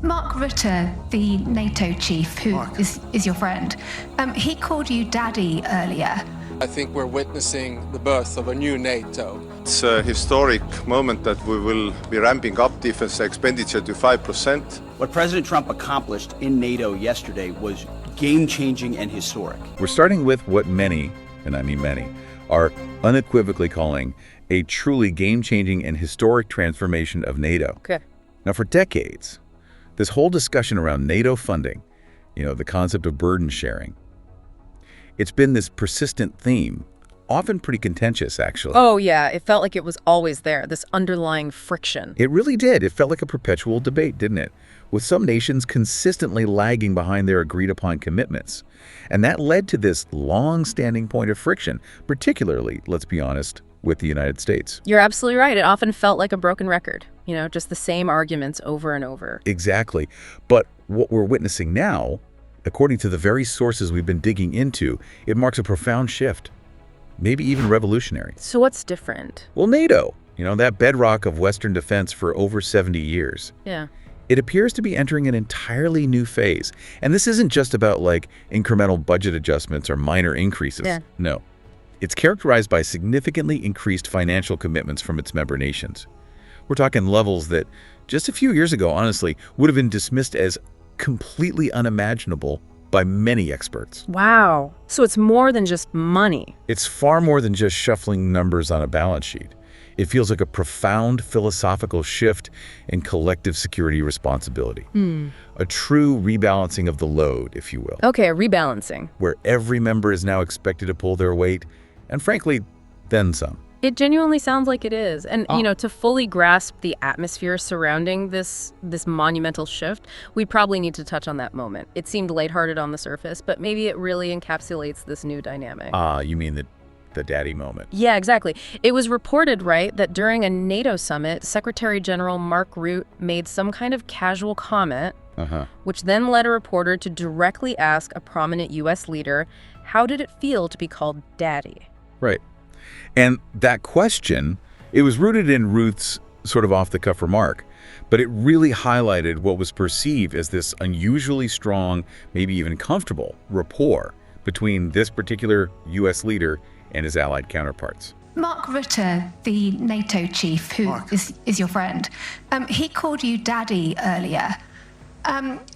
Mark Rutte, the NATO chief, who is your friend, he called you daddy earlier. I think we're witnessing the birth of a new NATO. It's a historic moment that we will be ramping up defense expenditure to 5%. What President Trump accomplished in NATO yesterday was game-changing and historic. We're starting with what many, and I mean many, are unequivocally calling a truly game-changing and historic transformation of NATO. Okay. Now, for decades, this whole discussion around NATO funding, the concept of burden sharing, it's been this persistent theme, often pretty contentious, actually. Oh, yeah. It felt like it was always there, this underlying friction. It really did. It felt like a perpetual debate, didn't it? With some nations consistently lagging behind their agreed-upon commitments. And that led to this long-standing point of friction, particularly, let's be honest, with the United States. You're absolutely right. It often felt like a broken record, just the same arguments over and over. Exactly. But what we're witnessing now, according to the very sources we've been digging into, it marks a profound shift, maybe even revolutionary. So what's different? Well, NATO, that bedrock of Western defense for over 70 years. Yeah. It appears to be entering an entirely new phase. And this isn't just about incremental budget adjustments or minor increases. Yeah. No. It's characterized by significantly increased financial commitments from its member nations. We're talking levels that just a few years ago, honestly, would have been dismissed as completely unimaginable by many experts. Wow. So it's more than just money. It's far more than just shuffling numbers on a balance sheet. It feels like a profound philosophical shift in collective security responsibility. A true rebalancing of the load, if you will. Okay, a rebalancing. Where every member is now expected to pull their weight, and frankly, then some. It genuinely sounds like it is. And, to fully grasp the atmosphere surrounding this monumental shift, we probably need to touch on that moment. It seemed lighthearted on the surface, but maybe it really encapsulates this new dynamic. You mean the daddy moment? Yeah, exactly. It was reported, right, that during a NATO summit, Secretary General Mark Rutte made some kind of casual comment, which then led a reporter to directly ask a prominent U.S. leader, how did it feel to be called daddy? Right. And that question, it was rooted in Rutte's sort of off-the-cuff remark, but it really highlighted what was perceived as this unusually strong, maybe even comfortable rapport between this particular U.S. leader and his allied counterparts. Mark Rutte, the NATO chief, who is your friend, he called you daddy earlier.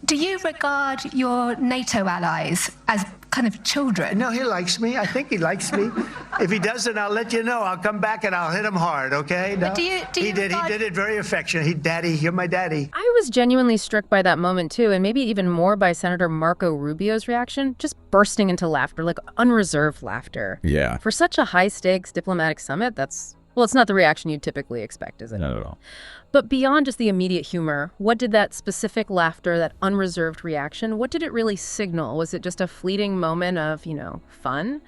Do you regard your NATO allies as kind of children? No, he likes me. I think he likes me. If he doesn't, I'll let you know. I'll come back and I'll hit him hard, okay? No? But he did it very affectionate. Daddy, you're my daddy. I was genuinely struck by that moment, too, and maybe even more by Senator Marco Rubio's reaction, just bursting into laughter, like unreserved laughter. Yeah. For such a high-stakes diplomatic summit, it's not the reaction you'd typically expect, is it? Not at all. But beyond just the immediate humor, what did that specific laughter, that unreserved reaction, what did it really signal? Was it just a fleeting moment of, fun?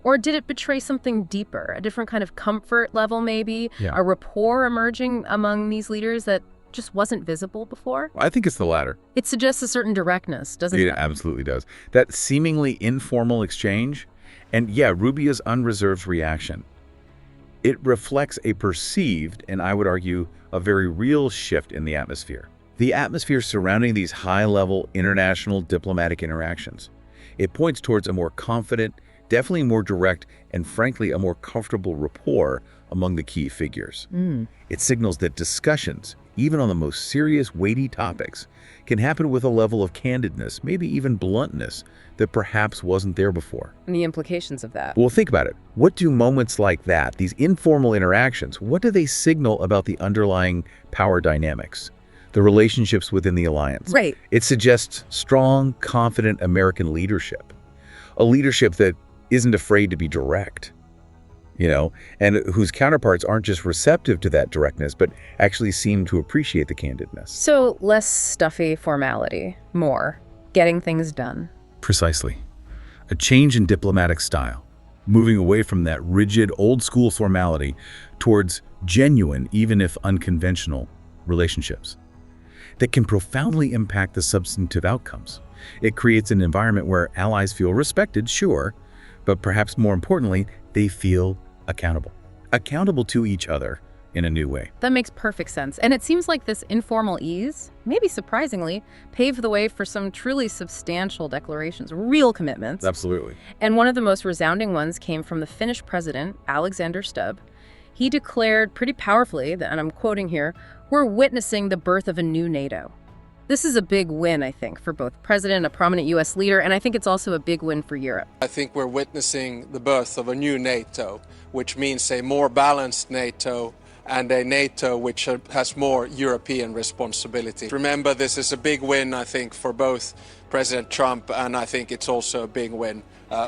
Or did it betray something deeper, a different kind of comfort level maybe? Yeah. A rapport emerging among these leaders that just wasn't visible before? I think it's the latter. It suggests a certain directness, doesn't it? It absolutely does. That seemingly informal exchange, and Rubio's unreserved reaction, it reflects a perceived, and I would argue, a very real shift in the atmosphere. The atmosphere surrounding these high-level international diplomatic interactions. It points towards a more confident, definitely more direct, and frankly, a more comfortable rapport among the key figures. It signals that discussions, even on the most serious, weighty topics, can happen with a level of candidness, maybe even bluntness, that perhaps wasn't there before. And the implications of that. Well, think about it. What do moments like that, these informal interactions, what do they signal about the underlying power dynamics, the relationships within the alliance? Right. It suggests strong, confident American leadership, a leadership that isn't afraid to be direct, and whose counterparts aren't just receptive to that directness, but actually seem to appreciate the candidness. So less stuffy formality, more getting things done. Precisely. A change in diplomatic style, moving away from that rigid, old-school formality towards genuine, even if unconventional, relationships that can profoundly impact the substantive outcomes. It creates an environment where allies feel respected, sure, but perhaps more importantly, they feel accountable. Accountable to each other in a new way. That makes perfect sense. And it seems like this informal ease, maybe surprisingly, paved the way for some truly substantial declarations, real commitments. Absolutely. And one of the most resounding ones came from the Finnish President, Alexander Stubb. He declared pretty powerfully, and I'm quoting here, "We're witnessing the birth of a new NATO." This is a big win, I think, for both President, a prominent U.S. leader, and I think it's also a big win for Europe. I think we're witnessing the birth of a new NATO, which means a more balanced NATO and a NATO which has more European responsibility. Remember, this is a big win, I think, for both President Trump, and I think it's also a big win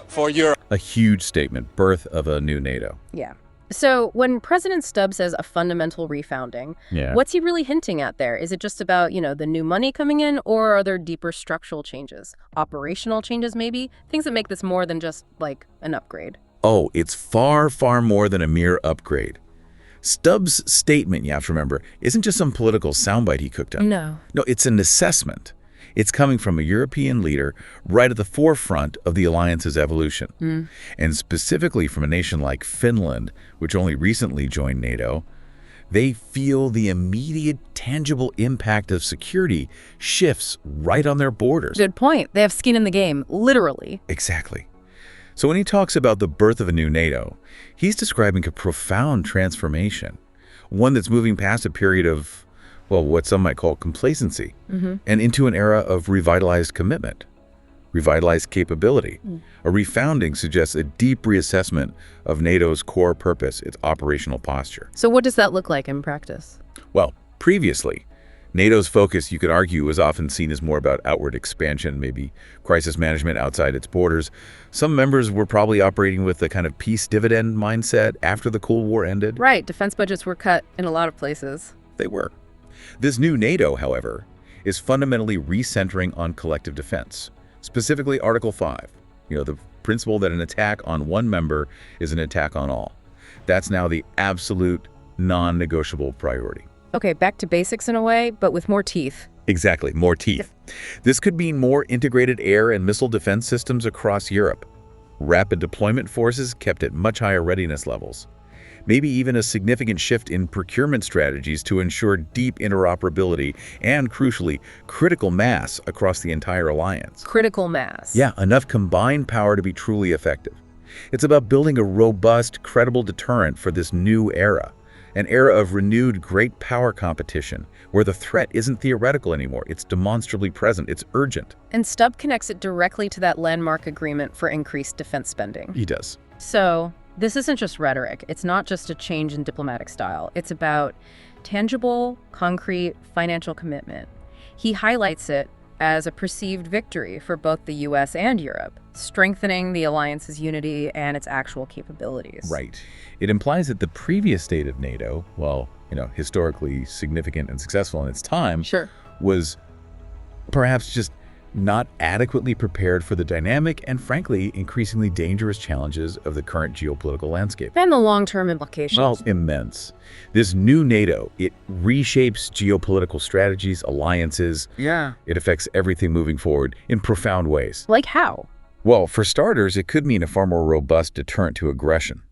for Europe. A huge statement, birth of a new NATO. Yeah. So when President Stubb says a fundamental refounding, what's he really hinting at there? Is it just about, the new money coming in, or are there deeper structural changes, operational changes maybe, things that make this more than just like an upgrade? Oh, it's far, far more than a mere upgrade. Stubb's statement, you have to remember, isn't just some political soundbite he cooked up. No, it's an assessment. It's coming from a European leader right at the forefront of the alliance's evolution. And specifically from a nation like Finland, which only recently joined NATO. They feel the immediate, tangible impact of security shifts right on their borders. Good point. They have skin in the game, literally. Exactly. So when he talks about the birth of a new NATO, he's describing a profound transformation, one that's moving past a period of, what some might call complacency, and into an era of revitalized commitment, revitalized capability. A refounding suggests a deep reassessment of NATO's core purpose, its operational posture. So what does that look like in practice? Well, previously, NATO's focus, you could argue, was often seen as more about outward expansion, maybe crisis management outside its borders. Some members were probably operating with a kind of peace dividend mindset after the Cold War ended. Right. Defense budgets were cut in a lot of places. They were. This new NATO, however, is fundamentally recentering on collective defense, specifically Article 5, the principle that an attack on one member is an attack on all. That's now the absolute non-negotiable priority. Okay, back to basics in a way, but with more teeth. Exactly, more teeth. This could mean more integrated air and missile defense systems across Europe, rapid deployment forces kept at much higher readiness levels, maybe even a significant shift in procurement strategies to ensure deep interoperability and, crucially, critical mass across the entire alliance. Critical mass. Yeah, enough combined power to be truly effective. It's about building a robust, credible deterrent for this new era, an era of renewed great power competition, where the threat isn't theoretical anymore. It's demonstrably present. It's urgent. And Stubb connects it directly to that landmark agreement for increased defense spending. He does. So this isn't just rhetoric. It's not just a change in diplomatic style. It's about tangible, concrete financial commitment. He highlights it as a perceived victory for both the U.S. and Europe, strengthening the alliance's unity and its actual capabilities. Right. It implies that the previous state of NATO, historically significant and successful in its time, was perhaps just not adequately prepared for the dynamic and, frankly, increasingly dangerous challenges of the current geopolitical landscape. And the long-term implications. Well, immense. This new NATO, it reshapes geopolitical strategies, alliances. Yeah. It affects everything moving forward in profound ways. Like how? Well, for starters, it could mean a far more robust deterrent to aggression,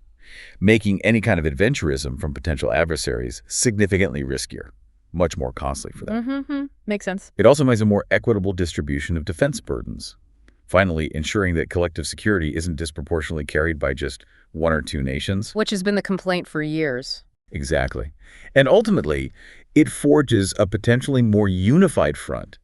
making any kind of adventurism from potential adversaries significantly riskier. Much more costly for them. Makes sense. It also means a more equitable distribution of defense burdens. Finally, ensuring that collective security isn't disproportionately carried by just one or two nations. Which has been the complaint for years. Exactly. And ultimately, it forges a potentially more unified front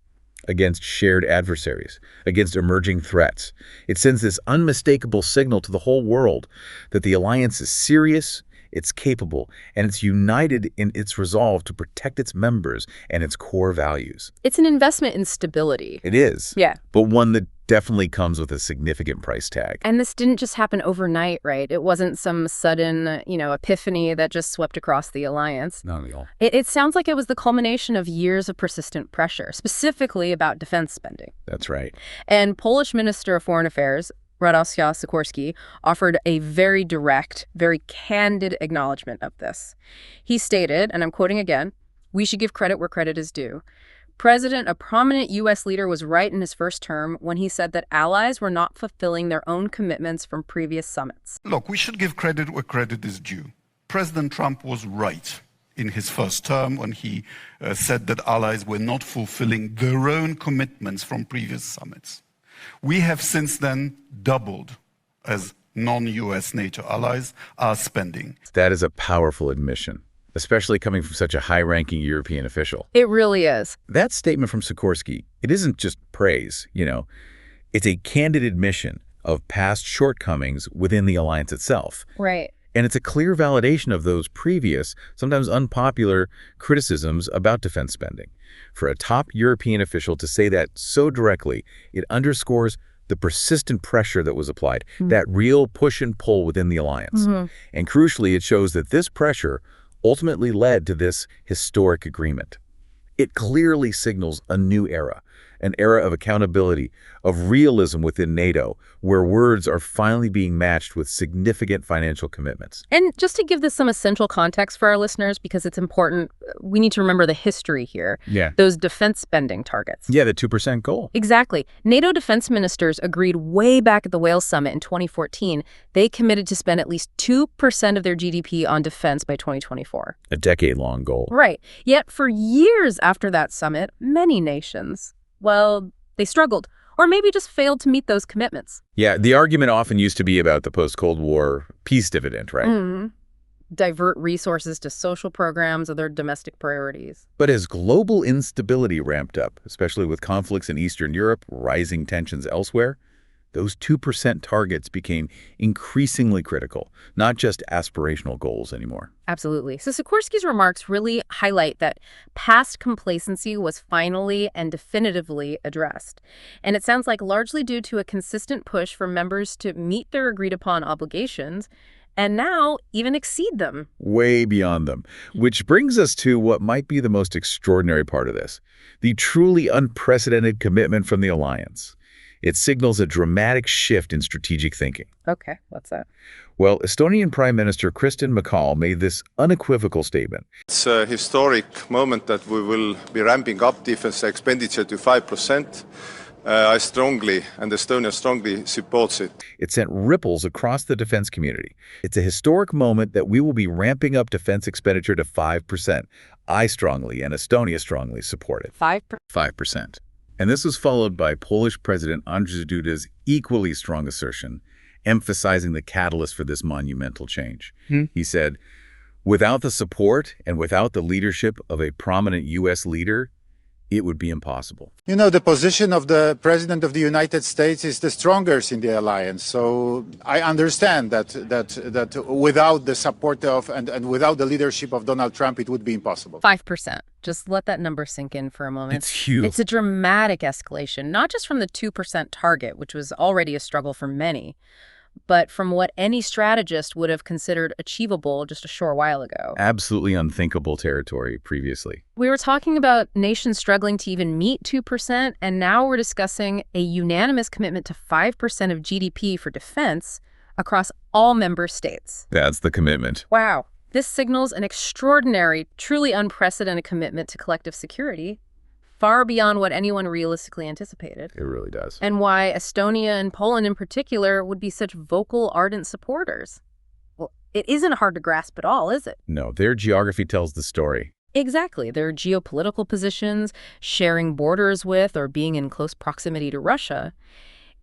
against shared adversaries, against emerging threats. It sends this unmistakable signal to the whole world that the alliance is serious, it's capable, and it's united in its resolve to protect its members and its core values. It's an investment in stability. It is. Yeah. But one that definitely comes with a significant price tag. And this didn't just happen overnight, right? It wasn't some sudden, epiphany that just swept across the alliance. Not at all. It sounds like it was the culmination of years of persistent pressure, specifically about defense spending. That's right. And Polish Minister of Foreign Affairs, Minister Sikorski, offered a very direct, very candid acknowledgement of this. He stated, and I'm quoting again, "We should give credit where credit is due. A prominent U.S. leader was right in his first term when he said that allies were not fulfilling their own commitments from previous summits." Look, we should give credit where credit is due. President Trump was right. in his first term when he said that allies were not fulfilling their own commitments from previous summits. We have since then doubled, as non-US NATO allies, our spending. That is a powerful admission, especially coming from such a high-ranking European official. It really is. That statement from Sikorski, it isn't just praise, It's a candid admission of past shortcomings within the alliance itself. Right. And it's a clear validation of those previous, sometimes unpopular, criticisms about defense spending. For a top European official to say that so directly, it underscores the persistent pressure that was applied, that real push and pull within the alliance. And crucially, it shows that this pressure ultimately led to this historic agreement. It clearly signals a new era, an era of accountability, of realism within NATO, where words are finally being matched with significant financial commitments. And just to give this some essential context for our listeners, because it's important, we need to remember the history here. Yeah. Those defense spending targets. Yeah, the 2% goal. Exactly. NATO defense ministers agreed way back at the Wales Summit in 2014. They committed to spend at least 2% of their GDP on defense by 2024. A decade-long goal. Right. Yet for years after that summit, many nations, well, they struggled, or maybe just failed to meet those commitments. Yeah, the argument often used to be about the post-Cold War peace dividend, right? Divert resources to social programs or their domestic priorities. But as global instability ramped up, especially with conflicts in Eastern Europe, rising tensions elsewhere, those 2% targets became increasingly critical, not just aspirational goals anymore. Absolutely. So Sikorski's remarks really highlight that past complacency was finally and definitively addressed. And it sounds like largely due to a consistent push for members to meet their agreed-upon obligations and now even exceed them. Way beyond them. Which brings us to what might be the most extraordinary part of this, the truly unprecedented commitment from the alliance. It signals a dramatic shift in strategic thinking. Okay, what's that? Well, Estonian Prime Minister President Michal made this unequivocal statement. It's a historic moment that we will be ramping up defense expenditure to 5%. I strongly, and Estonia strongly supports it. It sent ripples across the defense community. It's a historic moment that we will be ramping up defense expenditure to 5%. I strongly, and Estonia strongly, support it. 5%. And this was followed by Polish President Duda's equally strong assertion, emphasizing the catalyst for this monumental change. He said, without the support and without the leadership of a prominent U.S. leader, it would be impossible. You know, the position of the President of the United States is the strongest in the alliance. So I understand that without the support of and without the leadership of Donald Trump, it would be impossible. 5%. Just let that number sink in for a moment. It's huge. It's a dramatic escalation, not just from the 2% target, which was already a struggle for many, but from what any strategist would have considered achievable just a short while ago. Absolutely unthinkable territory previously. We were talking about nations struggling to even meet 2%, and now we're discussing a unanimous commitment to 5% of GDP for defense across all member states. That's the commitment. Wow. This signals an extraordinary, truly unprecedented commitment to collective security, far beyond what anyone realistically anticipated. It really does. And why Estonia and Poland in particular would be such vocal, ardent supporters. Well, it isn't hard to grasp at all, is it? No, their geography tells the story. Exactly. Their geopolitical positions, sharing borders with or being in close proximity to Russia,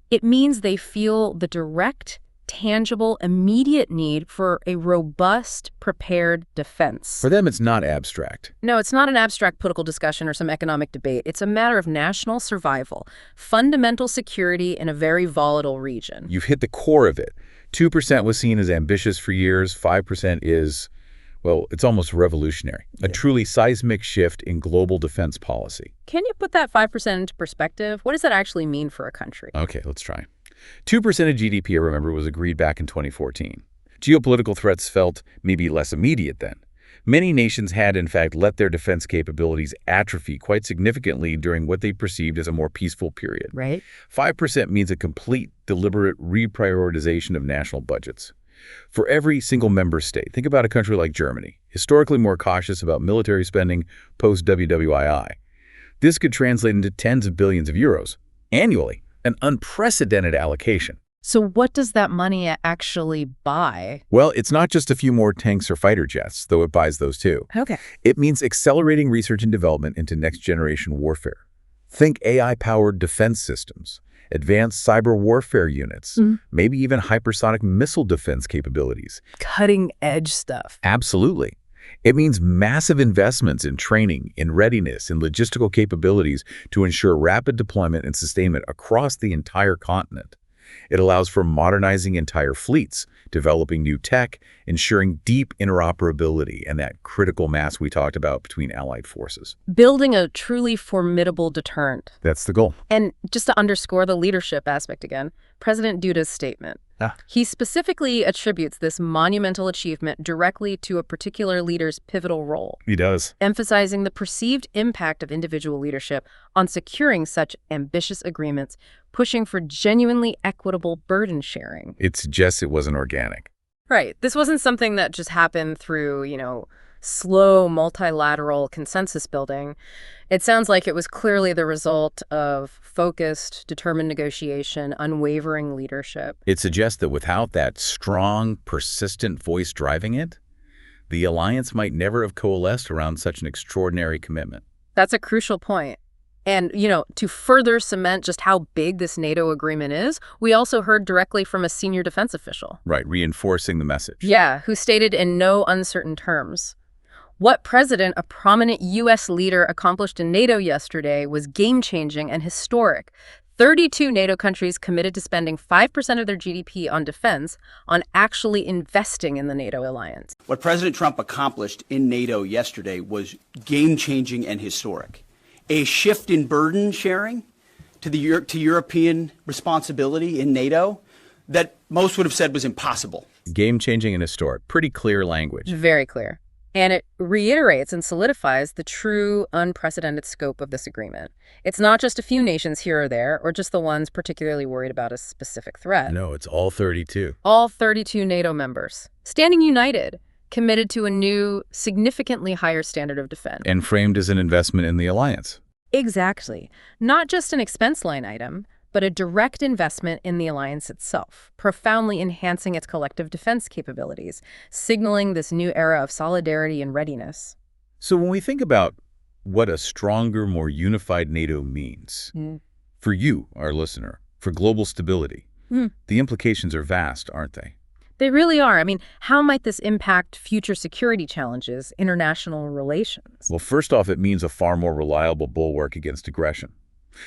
it means they feel the direct, tangible, immediate need for a robust, prepared defense. For them, it's not abstract. No, it's not an abstract political discussion or some economic debate. It's a matter of national survival, fundamental security in a very volatile region. You've hit the core of it. 2% was seen as ambitious for years. 5% is, well, it's almost revolutionary. A truly seismic shift in global defense policy. Can you put that 5% into perspective? What does that actually mean for a country? Okay, let's try. 2% of GDP, I remember, was agreed back in 2014. Geopolitical threats felt maybe less immediate then. Many nations had, in fact, let their defense capabilities atrophy quite significantly during what they perceived as a more peaceful period. Right. 5% means a complete, deliberate reprioritization of national budgets. For every single member state, think about a country like Germany, historically more cautious about military spending post-WWII. This could translate into tens of billions of euros annually. An unprecedented allocation. So what does that money actually buy? Well, it's not just a few more tanks or fighter jets, though it buys those too. Okay. It means accelerating research and development into next-generation warfare. Think AI-powered defense systems, advanced cyber warfare units, maybe even hypersonic missile defense capabilities. Cutting-edge stuff. Absolutely. It means massive investments in training, in readiness, in logistical capabilities to ensure rapid deployment and sustainment across the entire continent. It allows for modernizing entire fleets, developing new tech, ensuring deep interoperability and that critical mass we talked about between allied forces. Building a truly formidable deterrent. That's the goal. And just to underscore the leadership aspect again, President Duda's statement. He specifically attributes this monumental achievement directly to a particular leader's pivotal role. He does. Emphasizing the perceived impact of individual leadership on securing such ambitious agreements, pushing for genuinely equitable burden sharing. It suggests it wasn't organic. Right. This wasn't something that just happened through, slow multilateral consensus building. It sounds like it was clearly the result of focused, determined negotiation, unwavering leadership. It suggests that without that strong, persistent voice driving it, the alliance might never have coalesced around such an extraordinary commitment. That's a crucial point. And, to further cement just how big this NATO agreement is, we also heard directly from a senior defense official. Right, reinforcing the message. Yeah, who stated in no uncertain terms, what president, a prominent U.S. leader, accomplished in NATO yesterday was game-changing and historic. 32 NATO countries committed to spending 5% of their GDP on defense, on actually investing in the NATO alliance. What President Trump accomplished in NATO yesterday was game-changing and historic. A shift in burden sharing to European responsibility in NATO that most would have said was impossible. Game-changing and historic. Pretty clear language. Very clear. And it reiterates and solidifies the true unprecedented scope of this agreement. It's not just a few nations here or there, or just the ones particularly worried about a specific threat. No, it's all 32. All 32 NATO members, standing united, committed to a new, significantly higher standard of defense. And framed as an investment in the alliance. Exactly. Not just an expense line item, but a direct investment in the alliance itself, profoundly enhancing its collective defense capabilities, signaling this new era of solidarity and readiness. So when we think about what a stronger, more unified NATO means, for you, our listener, for global stability, the implications are vast, aren't they? They really are. I mean, how might this impact future security challenges, international relations? Well, first off, it means a far more reliable bulwark against aggression.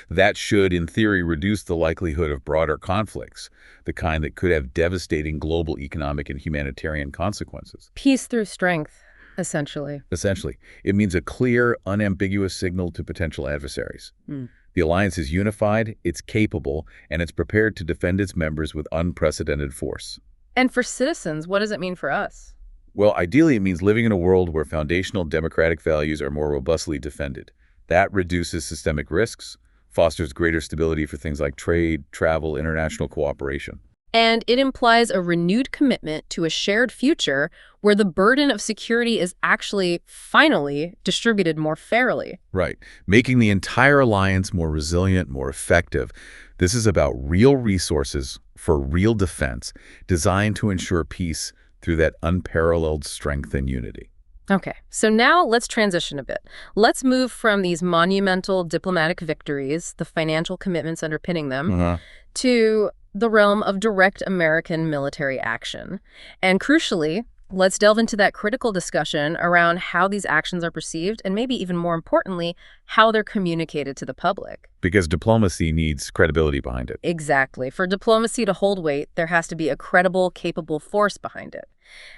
That should, in theory, reduce the likelihood of broader conflicts, the kind that could have devastating global economic and humanitarian consequences. Peace through strength, essentially. Essentially. It means a clear, unambiguous signal to potential adversaries. The alliance is unified, it's capable, and it's prepared to defend its members with unprecedented force. And for citizens, what does it mean for us? Well, ideally, it means living in a world where foundational democratic values are more robustly defended. That reduces systemic risks, fosters greater stability for things like trade, travel, international cooperation. And it implies a renewed commitment to a shared future where the burden of security is actually, finally, distributed more fairly. Right. Making the entire alliance more resilient, more effective. This is about real resources for real defense, designed to ensure peace through that unparalleled strength and unity. Okay, so now let's transition a bit. Let's move from these monumental diplomatic victories, the financial commitments underpinning them, to the realm of direct American military action. And crucially, let's delve into that critical discussion around how these actions are perceived and maybe even more importantly, how they're communicated to the public. Because diplomacy needs credibility behind it. Exactly. For diplomacy to hold weight, there has to be a credible, capable force behind it.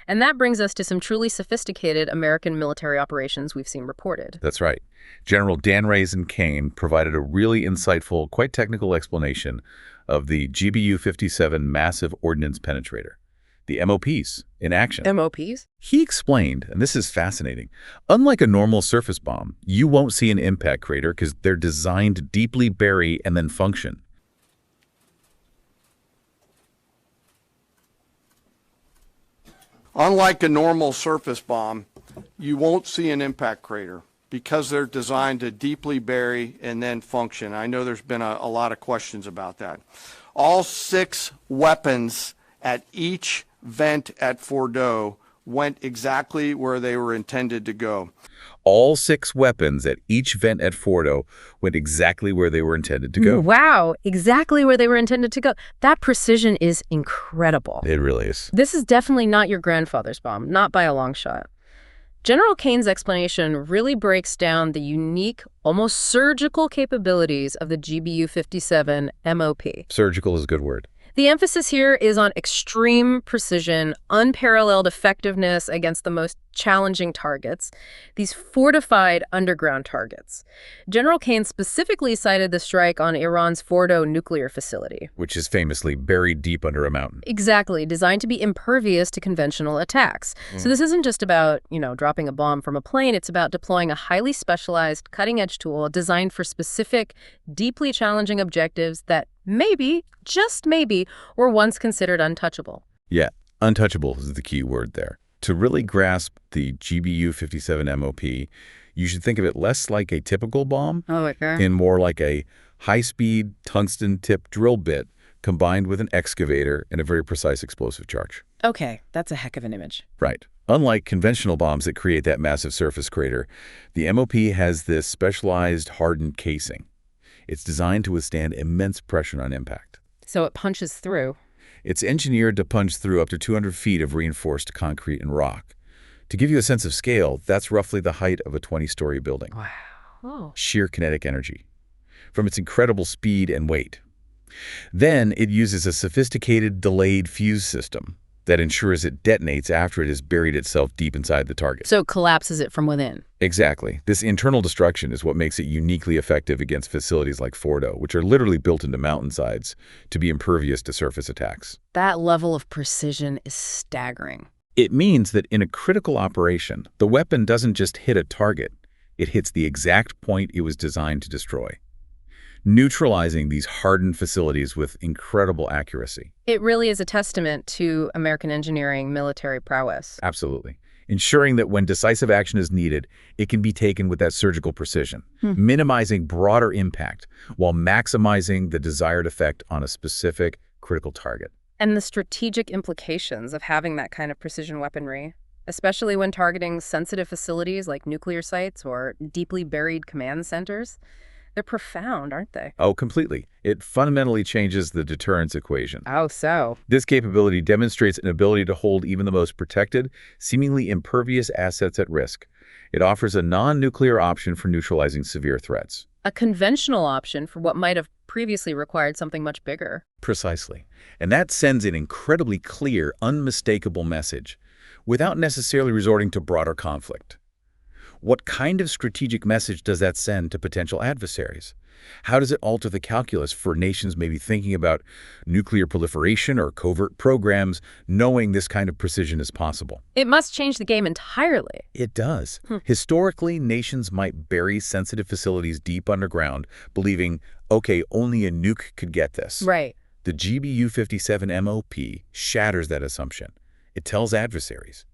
And that brings us to some truly sophisticated American military operations we've seen reported. That's right. General Dan Kane provided a really insightful, quite technical explanation of the GBU-57 massive ordnance penetrator. The MOPs in action. MOPs? He explained, and this is fascinating, unlike a normal surface bomb, you won't see an impact crater because they're designed to deeply bury and then function. Unlike a normal surface bomb, you won't see an impact crater. because they're designed to deeply bury and then function. I know there's been a lot of questions about that. All 6 weapons at each vent at Fordow went exactly where they were intended to go. All 6 weapons at each vent at Fordow went exactly where they were intended to go. Wow, exactly where they were intended to go. That precision is incredible. It really is. This is definitely not your grandfather's bomb, not by a long shot. General Kane's explanation really breaks down the unique, almost surgical capabilities of the GBU-57 MOP. Surgical is a good word. The emphasis here is on extreme precision, unparalleled effectiveness against the most challenging targets, these fortified underground targets. General Kane specifically cited the strike on Iran's Fordow nuclear facility, which is famously buried deep under a mountain. Exactly, designed to be impervious to conventional attacks. So this isn't just about, dropping a bomb from a plane. It's about deploying a highly specialized, cutting-edge tool designed for specific, deeply challenging objectives that maybe, just maybe, were once considered untouchable. Yeah, untouchable is the key word there. To really grasp the GBU-57 MOP, you should think of it less like a typical bomb and more like a high-speed tungsten-tipped drill bit combined with an excavator and a very precise explosive charge. Okay, that's a heck of an image. Right. Unlike conventional bombs that create that massive surface crater, the MOP has this specialized hardened casing. It's designed to withstand immense pressure on impact. So it punches through. It's engineered to punch through up to 200 feet of reinforced concrete and rock. To give you a sense of scale, that's roughly the height of a 20-story building. Wow. Oh. Sheer kinetic energy from its incredible speed and weight. Then it uses a sophisticated delayed fuse system that ensures it detonates after it has buried itself deep inside the target. So it collapses it from within. Exactly. This internal destruction is what makes it uniquely effective against facilities like Fordow, which are literally built into mountainsides to be impervious to surface attacks. That level of precision is staggering. It means that in a critical operation, the weapon doesn't just hit a target, it hits the exact point it was designed to destroy, neutralizing these hardened facilities with incredible accuracy. It really is a testament to American engineering military prowess. Absolutely. Ensuring that when decisive action is needed, it can be taken with that surgical precision, minimizing broader impact while maximizing the desired effect on a specific critical target. And the strategic implications of having that kind of precision weaponry, especially when targeting sensitive facilities like nuclear sites or deeply buried command centers, they're profound, aren't they? Oh, completely. It fundamentally changes the deterrence equation. Oh, so? This capability demonstrates an ability to hold even the most protected, seemingly impervious assets at risk. It offers a non-nuclear option for neutralizing severe threats. A conventional option for what might have previously required something much bigger. Precisely. And that sends an incredibly clear, unmistakable message, without necessarily resorting to broader conflict. What kind of strategic message does that send to potential adversaries? How does it alter the calculus for nations maybe thinking about nuclear proliferation or covert programs, knowing this kind of precision is possible? It must change the game entirely. It does. Historically, nations might bury sensitive facilities deep underground, believing, okay, only a nuke could get this. Right. The GBU-57 MOP shatters that assumption. It tells adversaries,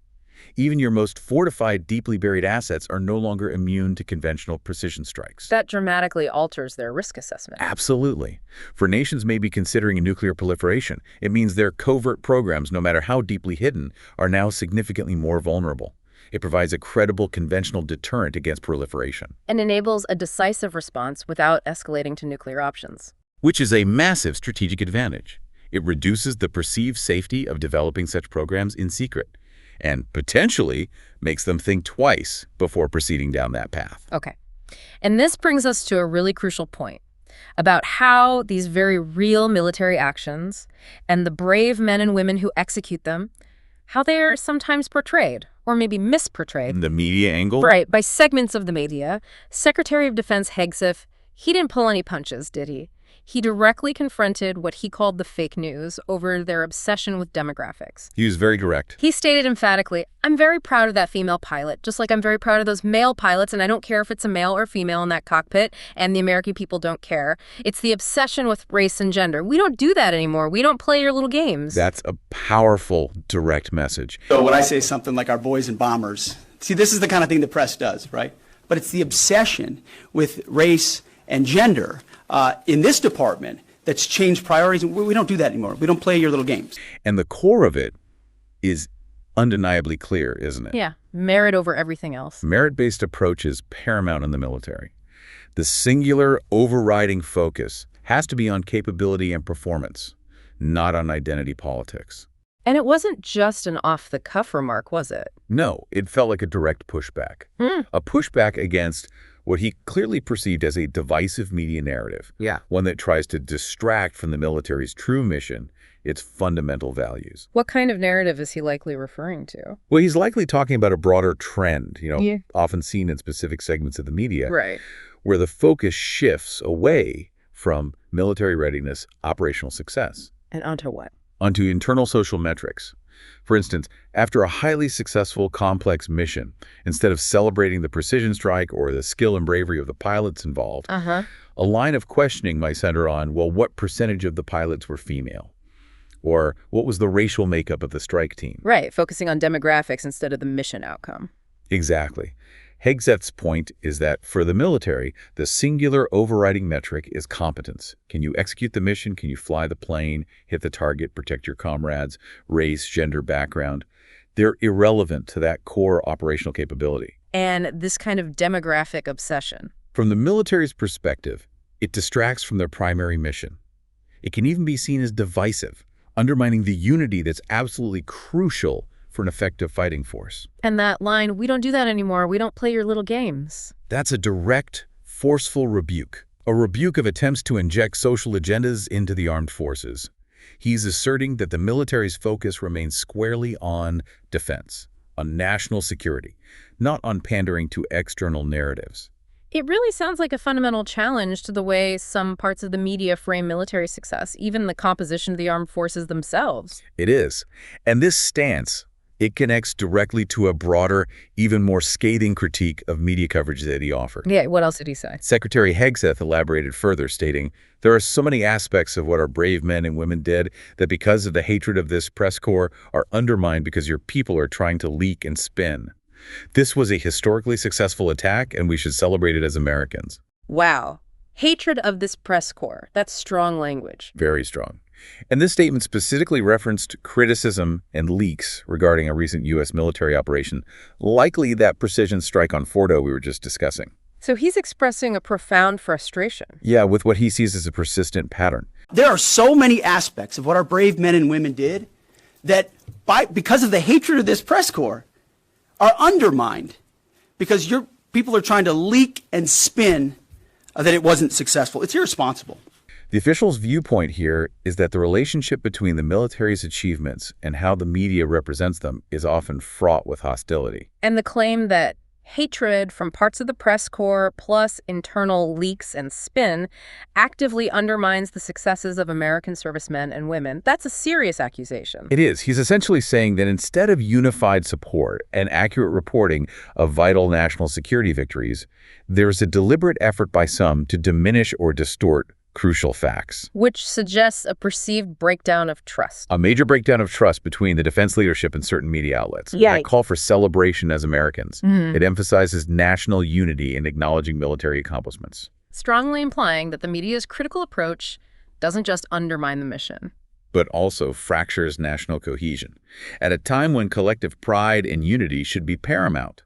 even your most fortified, deeply buried assets are no longer immune to conventional precision strikes. That dramatically alters their risk assessment. Absolutely. For nations maybe considering a nuclear proliferation, it means their covert programs, no matter how deeply hidden, are now significantly more vulnerable. It provides a credible conventional deterrent against proliferation. And enables a decisive response without escalating to nuclear options. Which is a massive strategic advantage. It reduces the perceived safety of developing such programs in secret, and potentially makes them think twice before proceeding down that path. Okay. And this brings us to a really crucial point about how these very real military actions and the brave men and women who execute them, how they are sometimes portrayed, or maybe misportrayed. The media angle? Right, by segments of the media. Secretary of Defense Hegseth, he didn't pull any punches, did he? He directly confronted what he called the fake news over their obsession with demographics. He was very direct. He stated emphatically, I'm very proud of that female pilot, just like I'm very proud of those male pilots, and I don't care if it's a male or female in that cockpit, and the American people don't care. It's the obsession with race and gender. We don't do that anymore. We don't play your little games. That's a powerful, direct message. So when I say something like our boys and bombers, see, this is the kind of thing the press does, right? but it's the obsession with race and gender in this department that's changed priorities. We don't do that anymore. We don't play your little games. And the core of it is undeniably clear, isn't it? Yeah, merit over everything else. Merit-based approach is paramount in the military. The singular overriding focus has to be on capability and performance, not on identity politics. And it wasn't just an off-the-cuff remark, was it? No, it felt like a direct pushback. A pushback against what he clearly perceived as a divisive media narrative. Yeah. One that tries to distract from the military's true mission, its fundamental values. What kind of narrative is he likely referring to? Well, he's likely talking about a broader trend, often seen in specific segments of the media. Right. Where the focus shifts away from military readiness, operational success. And onto what? Onto internal social metrics. For instance, after a highly successful, complex mission, instead of celebrating the precision strike or the skill and bravery of the pilots involved, a line of questioning might center on, well, what percentage of the pilots were female? Or what was the racial makeup of the strike team? Right, focusing on demographics instead of the mission outcome. Exactly. Hegseth's point is that for the military, the singular overriding metric is competence. Can you execute the mission? Can you fly the plane, hit the target, protect your comrades, race, gender, background? They're irrelevant to that core operational capability. And this kind of demographic obsession. From the military's perspective, it distracts from their primary mission. It can even be seen as divisive, undermining the unity that's absolutely crucial for an effective fighting force. And that line, we don't do that anymore, we don't play your little games. That's a direct, forceful rebuke. A rebuke of attempts to inject social agendas into the armed forces. He's asserting that the military's focus remains squarely on defense, on national security, not on pandering to external narratives. It really sounds like a fundamental challenge to the way some parts of the media frame military success, even the composition of the armed forces themselves. It is. And this stance, it connects directly to a broader, even more scathing critique of media coverage that he offered. Yeah, what else did he say? Secretary Hegseth elaborated further, stating, there are so many aspects of what our brave men and women did that because of the hatred of this press corps are undermined because your people are trying to leak and spin. This was a historically successful attack, and we should celebrate it as Americans. Wow. Hatred of this press corps. That's strong language. Very strong. And this statement specifically referenced criticism and leaks regarding a recent U.S. military operation, likely that precision strike on Fordow we were just discussing. So he's expressing a profound frustration. Yeah, with what he sees as a persistent pattern. There are so many aspects of what our brave men and women did that because of the hatred of this press corps are undermined because your people are trying to leak and spin that it wasn't successful. It's irresponsible. The official's viewpoint here is that the relationship between the military's achievements and how the media represents them is often fraught with hostility. And the claim that hatred from parts of the press corps plus internal leaks and spin actively undermines the successes of American servicemen and women. That's a serious accusation. It is. He's essentially saying that instead of unified support and accurate reporting of vital national security victories, there's a deliberate effort by some to diminish or distort crucial facts. Which suggests a perceived breakdown of trust. A major breakdown of trust between the defense leadership and certain media outlets. Yikes. That call for celebration as Americans. It emphasizes national unity in acknowledging military accomplishments. Strongly implying that the media's critical approach doesn't just undermine the mission, but also fractures national cohesion. At a time when collective pride and unity should be paramount.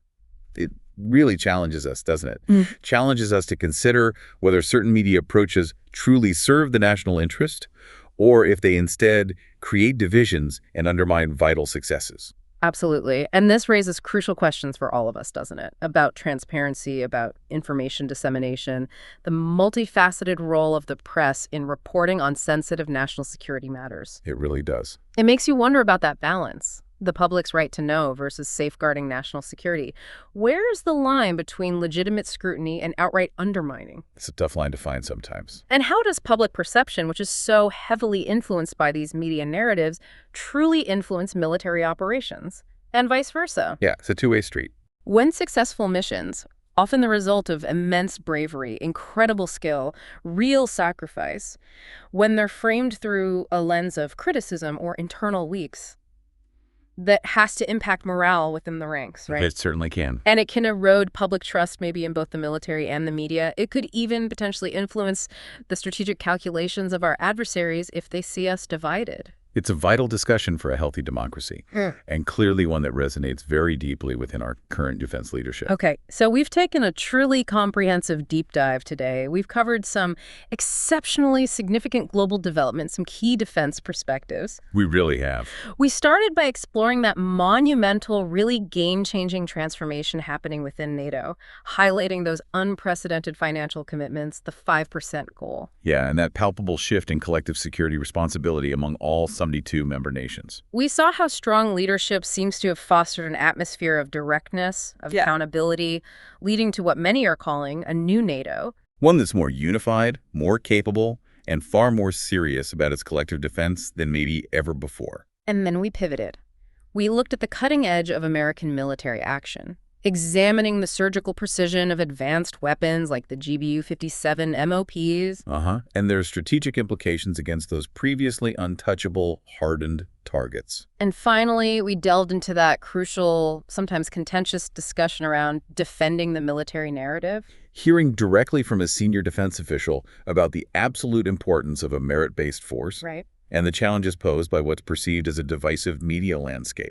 It really challenges us, doesn't it? Challenges us to consider whether certain media approaches truly serve the national interest or if they instead create divisions and undermine vital successes. Absolutely. And this raises crucial questions for all of us, doesn't it? About transparency, about information dissemination, the multifaceted role of the press in reporting on sensitive national security matters. It really does. It makes you wonder about that balance. The public's right to know versus safeguarding national security. Where's the line between legitimate scrutiny and outright undermining? It's a tough line to find sometimes. And how does public perception, which is so heavily influenced by these media narratives, truly influence military operations? And vice versa. Yeah, it's a two-way street. When successful missions, often the result of immense bravery, incredible skill, real sacrifice, when they're framed through a lens of criticism or internal leaks, that has to impact morale within the ranks, right? It certainly can. And it can erode public trust maybe in both the military and the media. It could even potentially influence the strategic calculations of our adversaries if they see us divided. It's a vital discussion for a healthy democracy, and clearly one that resonates very deeply within our current defense leadership. Okay, so we've taken a truly comprehensive deep dive today. We've covered some exceptionally significant global developments, some key defense perspectives. We really have. We started by exploring that monumental, really game-changing transformation happening within NATO, highlighting those unprecedented financial commitments, the 5% goal. Yeah, and that palpable shift in collective security responsibility among all 72 member nations. We saw how strong leadership seems to have fostered an atmosphere of directness, of accountability, leading to what many are calling a new NATO. One that's more unified, more capable, and far more serious about its collective defense than maybe ever before. And then we pivoted. We looked at the cutting edge of American military action, examining the surgical precision of advanced weapons like the GBU-57 MOPs. And their strategic implications against those previously untouchable, hardened targets. And finally, we delved into that crucial, sometimes contentious discussion around defending the military narrative. Hearing directly from a senior defense official about the absolute importance of a merit-based force. Right. And the challenges posed by what's perceived as a divisive media landscape.